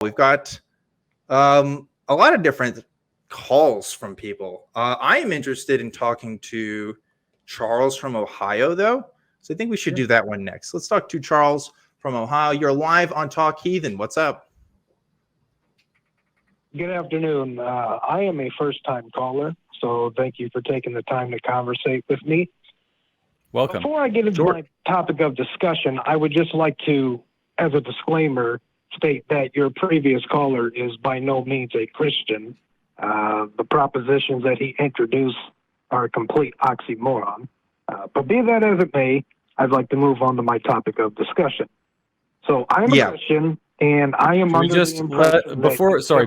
We've got a lot of different calls from people. I am interested in talking to Charles from Ohio, though. So I think we should do that one next. Let's talk to Charles from Ohio. You're live on Talk Heathen. What's up? Good afternoon. I am a first-time caller, so thank you for taking the time to conversate with me. Welcome. Before I get into my topic of discussion, I would just like to, as a disclaimer, state that your previous caller is by no means a Christian. The propositions that he introduced are a complete oxymoron. But be that as it may, I'd like to move on to my topic of discussion. So I'm a Christian, and I am under the impression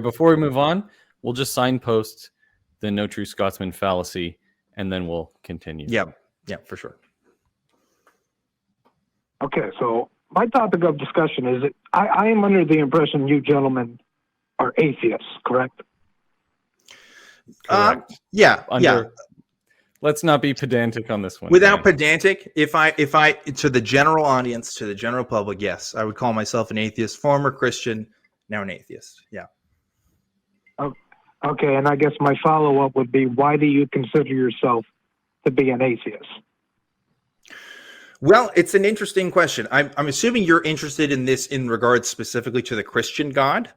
before we move on, we'll just signpost the no true Scotsman fallacy, and then we'll continue. Yeah, for sure. Okay, so my topic of discussion is that I am under the impression you gentlemen are atheists, correct? Correct. Yeah. Let's not be pedantic on this one. Without pedantic, if I to the general audience, to the general public, yes, I would call myself an atheist, former Christian, now an atheist. Yeah. Okay, and I guess my follow-up would be, why do you consider yourself to be an atheist? Well, it's an interesting question. I'm assuming you're interested in this in regards specifically to the Christian God,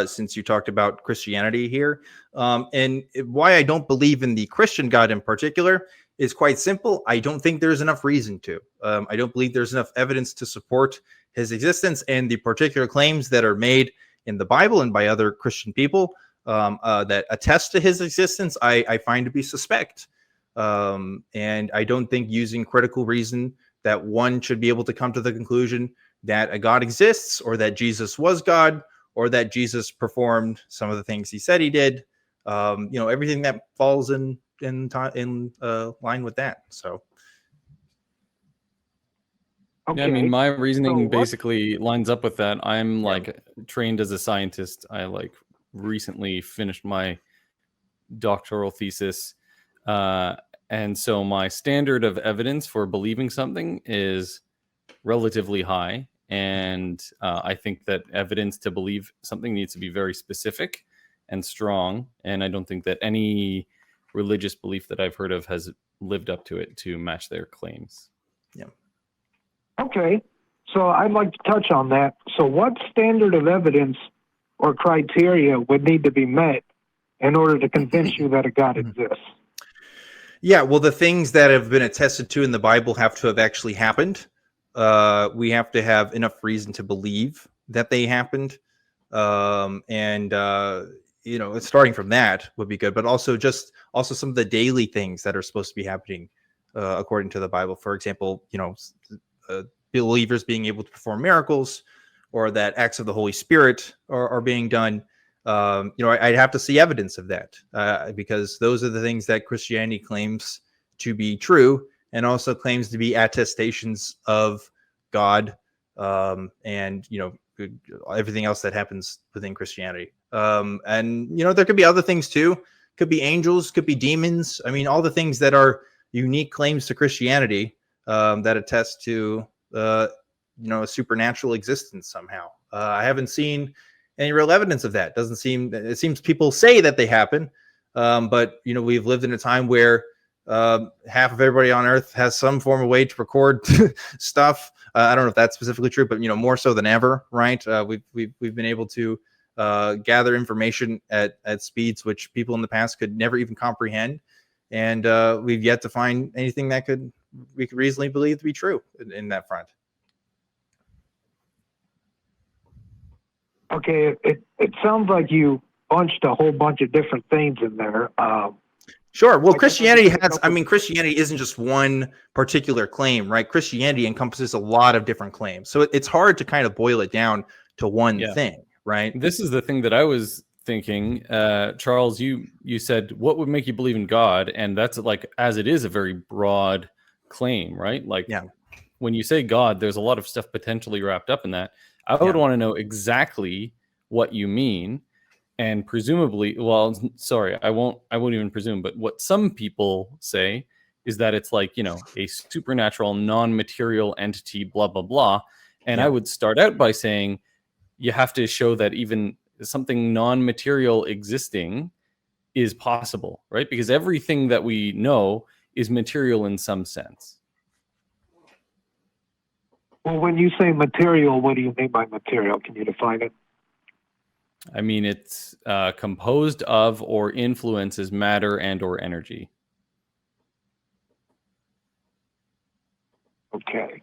since you talked about Christianity here. And why I don't believe in the Christian God in particular is quite simple. I don't think there's enough reason to. I don't believe there's enough evidence to support his existence and the particular claims that are made in the Bible and by other Christian people that attest to his existence, I find to be suspect. And I don't think using critical reason that one should be able to come to the conclusion that a God exists, or that Jesus was God, or that Jesus performed some of the things he said he did. Everything that falls in line with that. So, okay. Yeah, I mean, my reasoning basically lines up with that. I'm trained as a scientist. I recently finished my doctoral thesis. And so my standard of evidence for believing something is relatively high. And I think that evidence to believe something needs to be very specific and strong. And I don't think that any religious belief that I've heard of has lived up to it to match their claims. Yeah. Okay. So I'd like to touch on that. So what standard of evidence or criteria would need to be met in order to convince you that a God exists? Yeah, well, the things that have been attested to in the Bible have to have actually happened. We have to have enough reason to believe that they happened. Starting from that would be good, but also some of the daily things that are supposed to be happening according to the Bible. For example, believers being able to perform miracles, or that acts of the Holy Spirit are being done. I'd have to see evidence of that because those are the things that Christianity claims to be true, and also claims to be attestations of God, and everything else that happens within Christianity. There could be other things too. Could be angels, could be demons. I mean, all the things that are unique claims to Christianity that attest to a supernatural existence somehow. I haven't seen any real evidence of that. It seems people say that they happen, but we've lived in a time where half of everybody on Earth has some form of way to record stuff. I don't know if that's specifically true, but more so than ever, right? We've been able to gather information at speeds which people in the past could never even comprehend, and we've yet to find anything that we could reasonably believe to be true in that front. Okay, it sounds like you bunched a whole bunch of different things in there. Sure. Well, Christianity isn't just one particular claim, right? Christianity encompasses a lot of different claims. So it's hard to kind of boil it down to one thing, right? This is the thing that I was thinking. Charles, you said, what would make you believe in God? And that's as it is a very broad claim, right? When you say God, there's a lot of stuff potentially wrapped up in that. I would want to know exactly what you mean. And presumably, I won't even presume, but what some people say is that it's a supernatural, non-material entity, blah, blah, blah. And I would start out by saying, you have to show that even something non-material existing is possible, right? Because everything that we know is material in some sense. Well, when you say material, what do you mean by material? Can you define it? I mean, it's composed of or influences matter and or energy. Okay.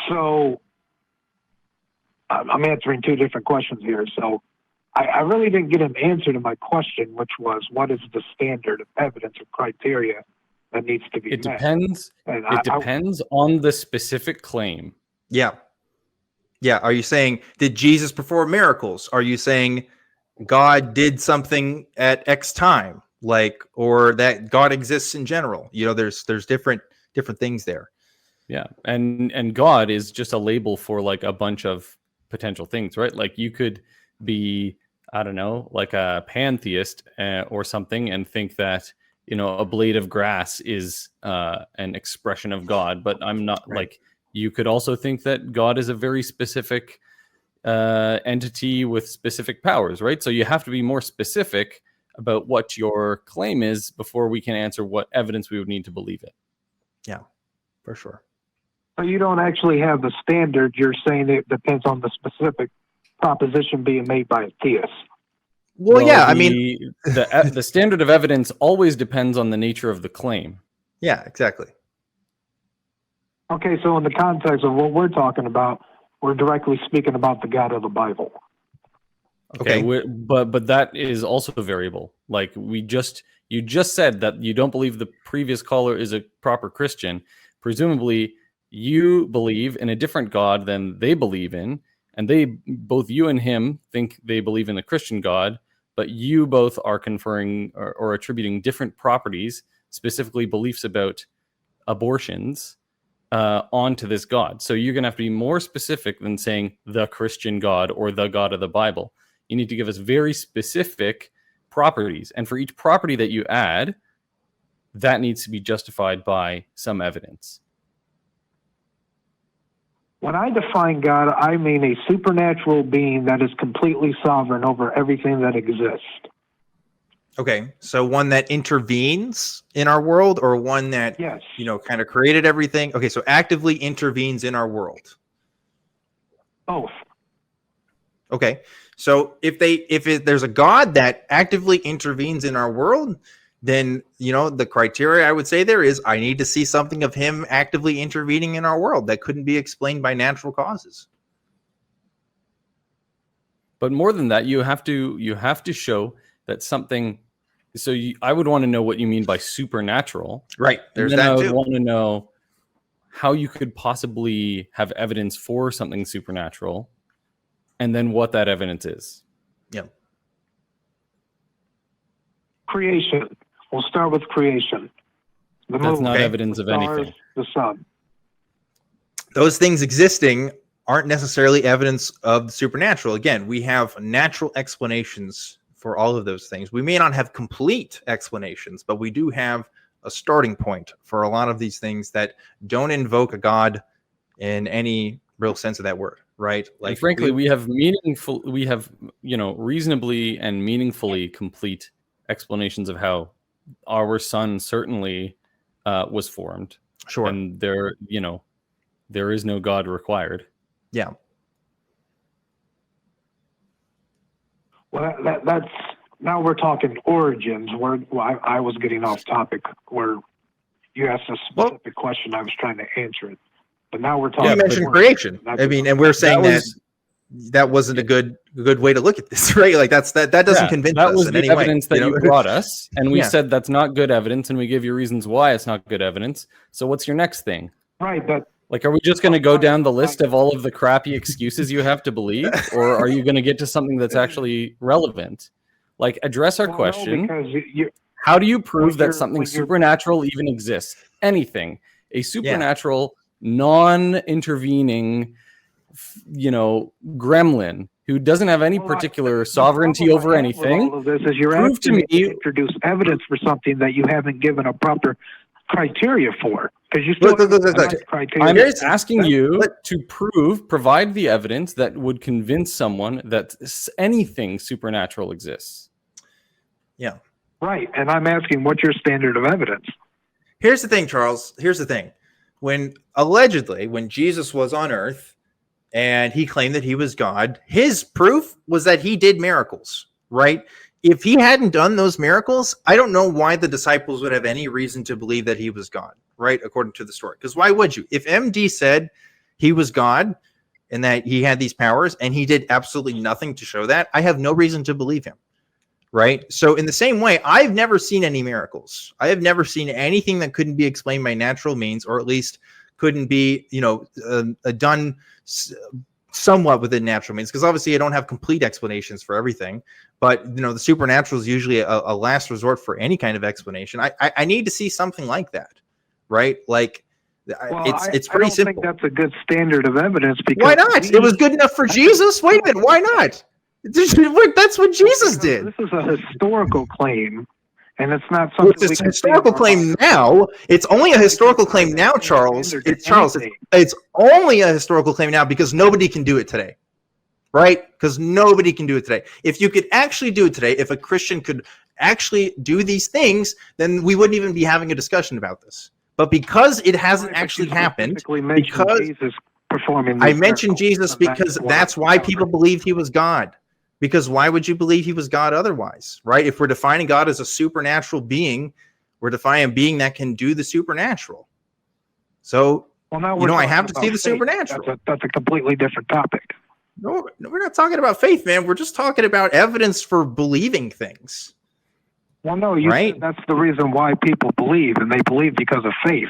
So I'm answering two different questions here. So I really didn't get an answer to my question, which was, what is the standard of evidence or criteria that needs to be It met? depends. And It depends on the specific claim. Yeah. Yeah. Are you saying, did Jesus perform miracles? Are you saying God did something at X time, like, or that God exists in general? You know, there's different things there. Yeah. And God is just a label for like a bunch of potential things, right? Like you could be, I don't know, like a pantheist or something and think that, you know, a blade of grass is an expression of God, but I'm not. Right. Like, you could also think that God is a very specific entity with specific powers, right? So you have to be more specific about what your claim is before we can answer what evidence we would need to believe it. Yeah, for sure. So you don't actually have the standard. You're saying it depends on the specific proposition being made by a theist. Well, yeah, I mean, the standard of evidence always depends on the nature of the claim. Yeah, exactly. Okay, so in the context of what we're talking about, we're directly speaking about the God of the Bible. Okay, but that is also variable. Like you just said that you don't believe the previous caller is a proper Christian. Presumably, you believe in a different God than they believe in, and both you and him think they believe in the Christian God, but you both are conferring or attributing different properties, specifically beliefs about abortions, onto this God. So you're going to have to be more specific than saying the Christian God or the God of the Bible. You need to give us very specific properties. And for each property that you add, that needs to be justified by some evidence. When I define God, I mean a supernatural being that is completely sovereign over everything that exists. Okay, so one that intervenes in our world, or one that, yes, you know, kind of created everything? Okay, so actively intervenes in our world. Both. Okay, so if there's a God that actively intervenes in our world, then, you know, the criteria I would say there is, I need to see something of him actively intervening in our world that couldn't be explained by natural causes. But more than that, you have to show that something. So I would want to know what you mean by supernatural. Right. There's and then that I would too. want to know how you could possibly have evidence for something supernatural, and then what that evidence is. Yeah. Creation. We'll start with creation. That's not evidence of anything. The sun. Those things existing aren't necessarily evidence of the supernatural. Again, we have natural explanations for all of those things. We may not have complete explanations, but we do have a starting point for a lot of these things that don't invoke a God in any real sense of that word, right? Like, and frankly, we have reasonably and meaningfully complete explanations of how our sun certainly was formed. Sure. And there is no God required. Yeah. Well, that's now we're talking origins. I was getting off topic where you asked a specific question. I was trying to answer it, but now we're talking. You mentioned creation. I mean, and we're saying that wasn't a good way to look at this, right? Like that doesn't convince us. That was in the any evidence way, that you brought us, and we Yeah. said that's not good evidence, and we give you reasons why it's not good evidence. So what's your next thing? Right, but like, are we just going to go down the list of all of the crappy excuses you have to believe, or are you going to get to something that's actually relevant? Like, address our question. No, how do you prove that something supernatural even exists? Anything. A supernatural, non-intervening, gremlin who doesn't have any particular sovereignty over anything. All of this is you're prove to me to introduce evidence for something that you haven't given a proper criteria for? Because you still Look. have criteria. I'm Here's- asking you to provide the evidence that would convince someone that anything supernatural exists. Yeah. Right, and I'm asking, what's your standard of evidence? Here's the thing, Charles. Here's the thing. When Jesus was on earth and he claimed that he was God, his proof was that he did miracles, right? If he hadn't done those miracles, I don't know why the disciples would have any reason to believe that he was God, right? According to the story. Because why would you? If MD said he was God and that he had these powers and he did absolutely nothing to show that, I have no reason to believe him. Right. So in the same way, I've never seen any miracles. I have never seen anything that couldn't be explained by natural means, or at least couldn't be, done somewhat within natural means. Because obviously I don't have complete explanations for everything. But, the supernatural is usually a last resort for any kind of explanation. I need to see something like that. Right. Like, it's pretty simple. I don't think that's a good standard of evidence. Because why not? It was good enough for Jesus. Wait a minute. Why not? That's what Jesus did. This is a historical claim, and it's not something. It's a historical claim now. It's only a historical claim now, Charles. It's only a historical claim now because nobody can do it today, right? Because nobody can do it today. If you could actually do it today, if a Christian could actually do these things, then we wouldn't even be having a discussion about this. But because it hasn't actually happened, because Jesus performing, I mentioned Jesus because that's why people believed he was God. Because why would you believe he was God otherwise, right? If we're defining God as a supernatural being, we're defining a being that can do the supernatural. So, I have to see the supernatural. That's a completely different topic. No, we're not talking about faith, man. We're just talking about evidence for believing things. Well, no, said that's the reason why people believe, and they believe because of faith.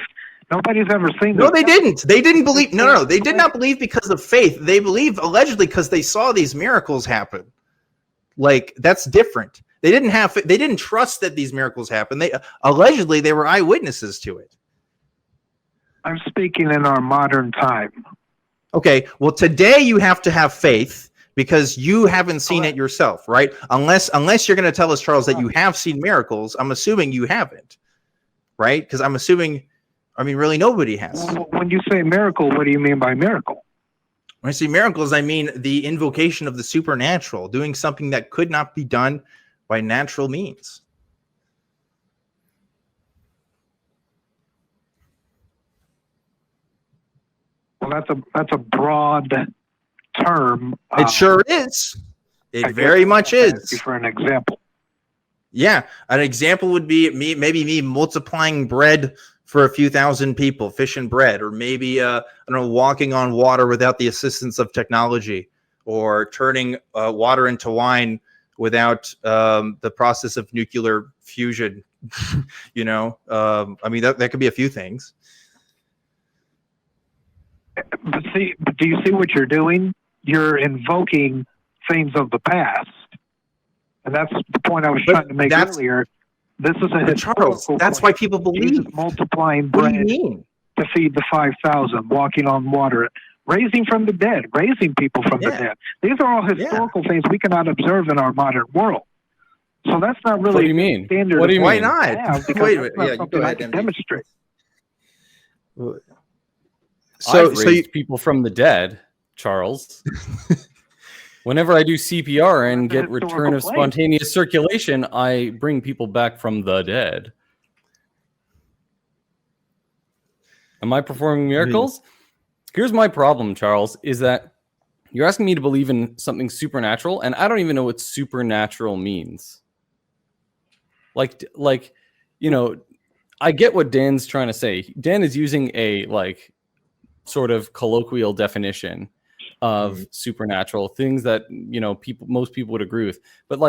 Nobody's ever seen that. No, they didn't. They didn't believe. No. They did not believe because of faith. They believed allegedly because they saw these miracles happen. Like, that's different. They didn't trust that these miracles happened. Allegedly they were eyewitnesses to it. I'm speaking in our modern time. Okay, well, today you have to have faith because you haven't seen it yourself, right? Unless you're going to tell us, Charles, that you have seen miracles. I'm assuming you haven't, right? Because I'm assuming, really nobody has. When you say miracle, what do you mean by miracle? When I say miracles, I mean the invocation of the supernatural, doing something that could not be done by natural means. Well, that's a broad term. It sure is. It very much is. For an example. Yeah, an example would be maybe me multiplying bread for a few thousand people, fish and bread, or maybe walking on water without the assistance of technology, or turning water into wine without the process of nuclear fusion. That could be a few things. But do you see what you're doing? You're invoking things of the past, and that's the point I was trying to make earlier. This is a Charles. That's why people believe. Jesus multiplying bread to feed the 5,000, walking on water, raising from the dead, raising people from the dead. These are all historical things we cannot observe in our modern world. So that's not really. What do you mean? Standard. What do you Why mean? not? Wait a minute. Yeah, you go ahead, I can demonstrate. I've raised people from the dead, Charles. Whenever I do CPR and get return of spontaneous circulation, I bring people back from the dead. Am I performing miracles? Here's my problem, Charles, is that you're asking me to believe in something supernatural, and I don't even know what supernatural means. I get what Dan's trying to say. Dan is using a sort of colloquial definition of supernatural things that most people would agree with, but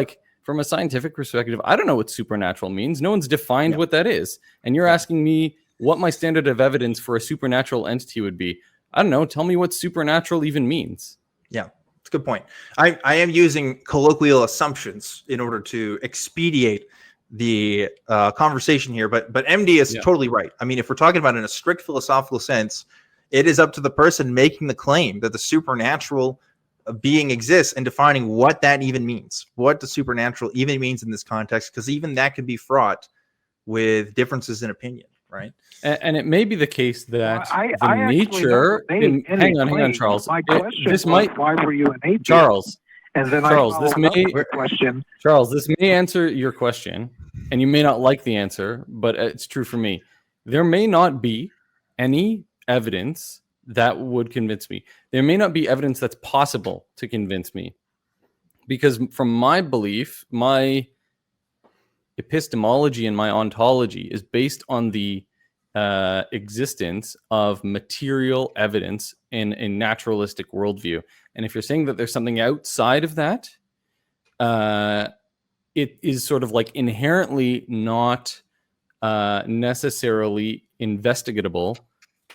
from a scientific perspective, I don't know what supernatural means. No one's defined what that is, and you're asking me what my standard of evidence for a supernatural entity would be. I don't know. Tell me what supernatural even means. Yeah, it's a good point. I am using colloquial assumptions in order to expedite the conversation here, but MD is totally right. If we're talking about in a strict philosophical sense, it is up to the person making the claim that the supernatural being exists and defining what that even means, what the supernatural even means in this context, because even that could be fraught with differences in opinion, right? And it may be the case that I the actually nature. never made any Hang on, claim. Charles. My question This was, might, why were you an atheist? Charles. And then Charles, I this followed up may, with the question. Charles, this may answer your question, and you may not like the answer, but it's true for me. There may not be any evidence that would convince me. There may not be evidence that's possible to convince me, because from my belief, my epistemology and my ontology is based on the existence of material evidence in a naturalistic worldview. And if you're saying that there's something outside of that, it is sort of like inherently not necessarily investigatable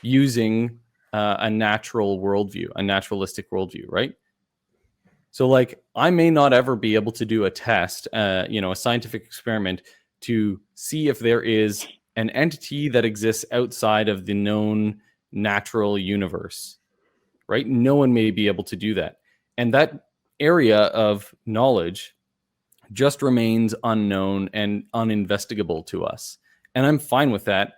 using a natural worldview, a naturalistic worldview, right? So like I may not ever be able to do a test, a scientific experiment to see if there is an entity that exists outside of the known natural universe, right? No one may be able to do that. And that area of knowledge just remains unknown and uninvestigable to us. And I'm fine with that.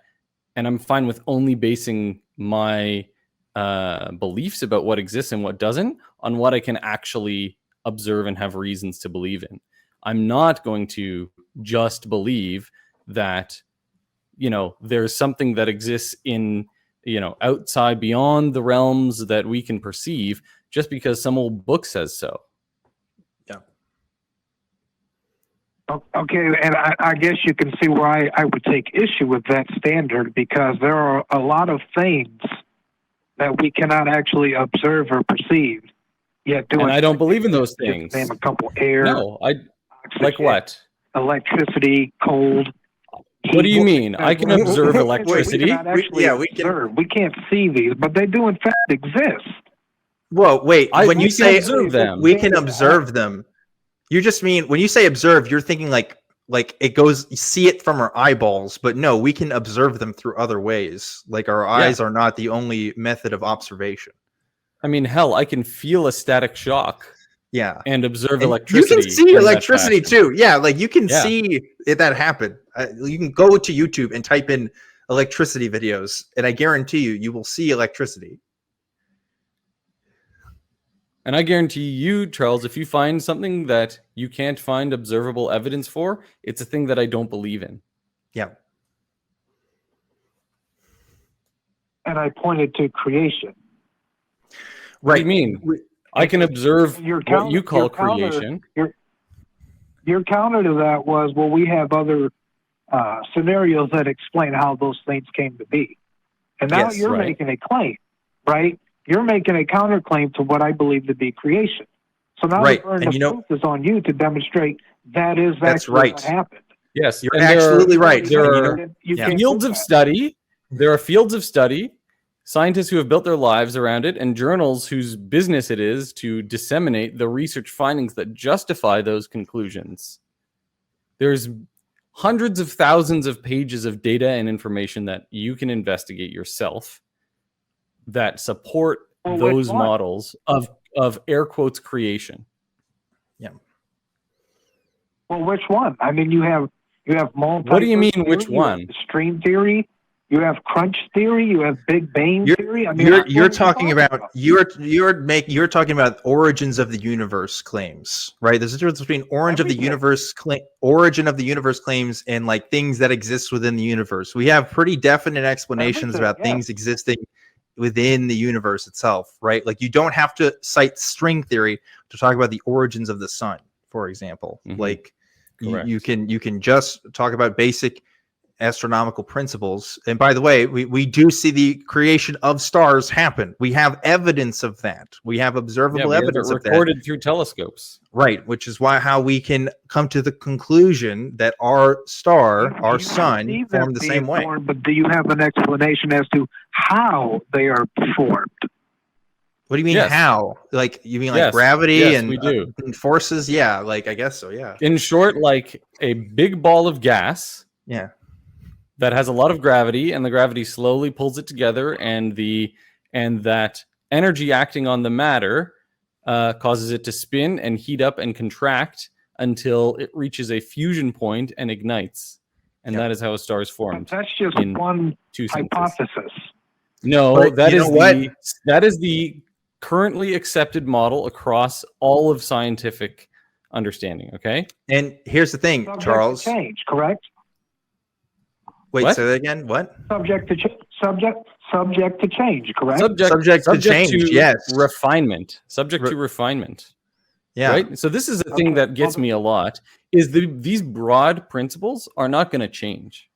And I'm fine with only basing my beliefs about what exists and what doesn't on what I can actually observe and have reasons to believe in. I'm not going to just believe that, there's something that exists in, outside beyond the realms that we can perceive just because some old book says so. Okay, and I guess you can see why I would take issue with that standard, because there are a lot of things that we cannot actually observe or perceive. Yet and I don't believe in those things. Name a couple: air. No, oxygen, like what? Electricity, cold. What do you mean? I can observe electricity. We can't see these, but they do in fact exist. Whoa, wait. When you say observe them, we can observe them, you just mean when you say observe, you're thinking like it goes, you see it from our eyeballs, but no, we can observe them through other ways. Like our eyes are not the only method of observation. I mean, hell, I can feel a static shock. Yeah, and observe electricity. You can see electricity too. Yeah, like you can see that happen. You can go to YouTube and type in electricity videos, and I guarantee you will see electricity. And I guarantee you, Charles, if you find something that you can't find observable evidence for, it's a thing that I don't believe in. Yeah. And I pointed to creation. Right. What do you mean? I can observe what you call creation. Your counter to that was, well, we have other scenarios that explain how those things came to be. And now you're making a claim, right? You're making a counterclaim to what I believe to be creation. So now the burden of proof is on you to demonstrate that's what happened. Yes, you're absolutely right. There are fields of study. There are fields of study, scientists who have built their lives around it, and journals whose business it is to disseminate the research findings that justify those conclusions. There's hundreds of thousands of pages of data and information that you can investigate yourself that support those models of air quotes creation. Yeah. Well, which one? I mean, you have multi. What do you mean, which one? String theory. You have crunch theory. You have Big Bang theory. I mean, you're talking about you're talking about origins of the universe claims, right? There's a difference between origin of the universe claims and like things that exist within the universe. We have pretty definite explanations about things existing within the universe itself, right? Like you don't have to cite string theory to talk about the origins of the sun, for example. Mm-hmm. Like you can just talk about basic astronomical principles. And by the way, we do see the creation of stars happen. We have evidence of that. We have observable evidence of that. Recorded through telescopes. Right, which is how we can come to the conclusion that our star, our sun, formed the same way. But do you have an explanation as to how they are formed? What do you mean how? Like you mean like gravity and, and forces? Yeah, like I guess so, yeah. In short, like a big ball of gas. Yeah. That has a lot of gravity, and the gravity slowly pulls it together, and that energy acting on the matter causes it to spin and heat up and contract until it reaches a fusion point and ignites. and Yeah. that is how a star is formed. That's just in one 2 sentences. hypothesis. No, But that you is know what? that is the currently accepted model across all of scientific understanding. Okay. And here's the thing, Subject Charles. to change, correct? Wait, What? say that again. What? Subject to change, correct? Subject to change, yes. Refinement. Subject Re- to refinement. Yeah. Right. So this is the thing Okay, that gets well, me a lot is these broad principles are not going to change.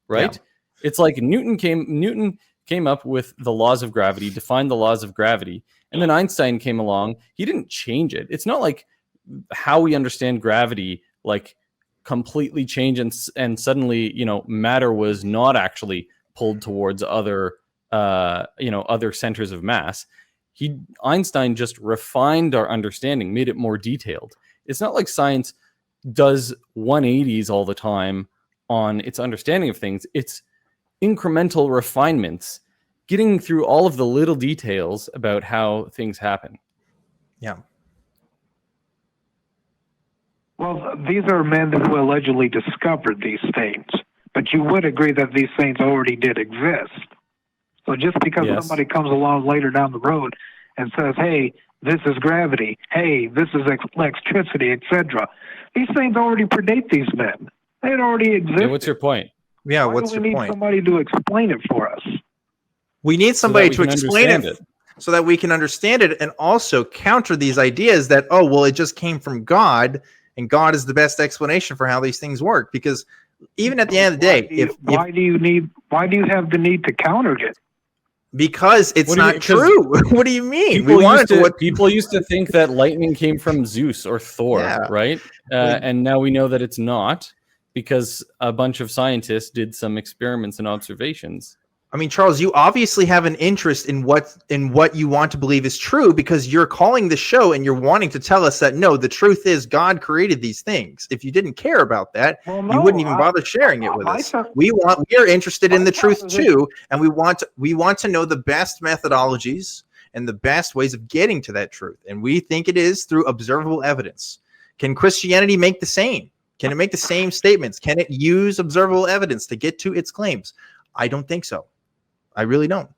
Right. It's like Newton came up with the laws of gravity, defined the laws of gravity, and then Einstein came along. He didn't change it. It's not like how we understand gravity like completely changed and suddenly, you know, matter was not actually pulled towards other other centers of mass. Einstein just refined our understanding, made it more detailed. It's not like science does 180s all the time on its understanding of things. It's incremental refinements, getting through all of the little details about how things happen. Yeah. Well, these are men who allegedly discovered these things, but you would agree that these things already did exist. So just because Yes. somebody comes along later down the road and says, hey, this is gravity, hey, this is electricity, etc., these things already predate these men. They had already existed. Yeah, what's your point? Yeah. Why What's do your we need point? somebody to explain it for us? We need somebody we to can explain it, understand so that we can understand it and also counter these ideas that, oh, well, it just came from God and God is the best explanation for how these things work. Because even at the end of the day, Why do you have the need to counter it? because it's What do you not mean? 'Cause true. What do you mean? We wanted People used to think that lightning came from Zeus or Thor, Yeah. right? And now we know that it's not, because a bunch of scientists did some experiments and observations. I mean, Charles, you obviously have an interest in what you want to believe is true, because you're calling the show and you're wanting to tell us that no, the truth is God created these things. If you didn't care about that, Well, you wouldn't even bother sharing it with us. We are interested in the truth too, and we want to know the best methodologies and the best ways of getting to that truth. And we think it is through observable evidence. Can Christianity make the same? Can it make the same statements? Can it use observable evidence to get to its claims? I don't think so. I really don't.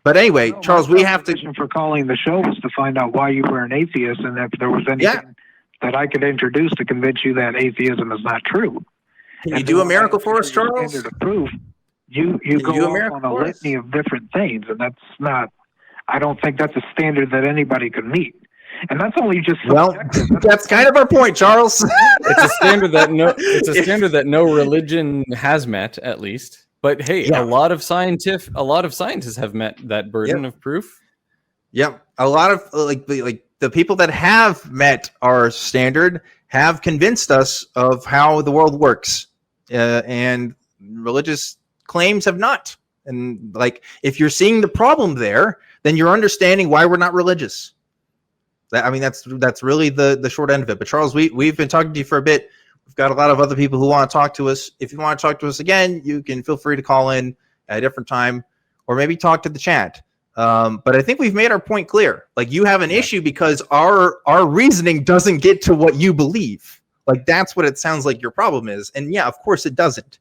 But anyway, No, Charles, my we have to. reason for calling the show was to find out why you were an atheist, and if there was anything that I could introduce to convince you that atheism is not true. Can you do a miracle for us, Charles? Standard of proof. You go off on a litany of different things, and that's not. I don't think that's a standard that anybody could meet. And that's only just that's kind of our point, Charles. It's a standard that no religion has met, at least. But hey, a lot of scientists have met that burden of proof. Yep, a lot of like the people that have met our standard have convinced us of how the world works, and religious claims have not. And like, if you're seeing the problem there, then you're understanding why we're not religious. I mean, that's really the short end of it. But Charles, we've been talking to you for a bit. We've got a lot of other people who want to talk to us. If you want to talk to us again, you can feel free to call in at a different time, or maybe talk to the chat. But I think we've made our point clear. Like, you have an issue because our reasoning doesn't get to what you believe. Like, that's what it sounds like your problem is. And yeah, of course it doesn't,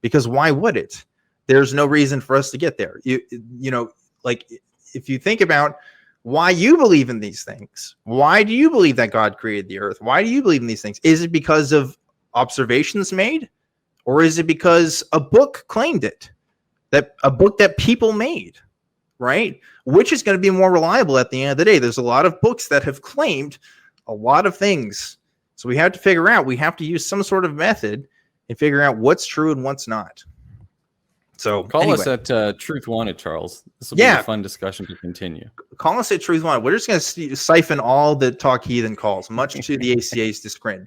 because why would it? There's no reason for us to get there. You know, like, if you think about why you believe in these things, why do you believe that God created the earth? Why do you believe in these things? Is it because of observations made, or is it because a book claimed it? That a book that people made, right? Which is going to be more reliable at the end of the day? There's a lot of books that have claimed a lot of things. So we have to figure out, we have to use some sort of method in figuring out what's true and what's not. So call us at Truth Wanted, Charles. This will be a fun discussion to continue. Call us at Truth Wanted. We're just going to siphon all the Talk Heathen calls, much to the ACA's discredit.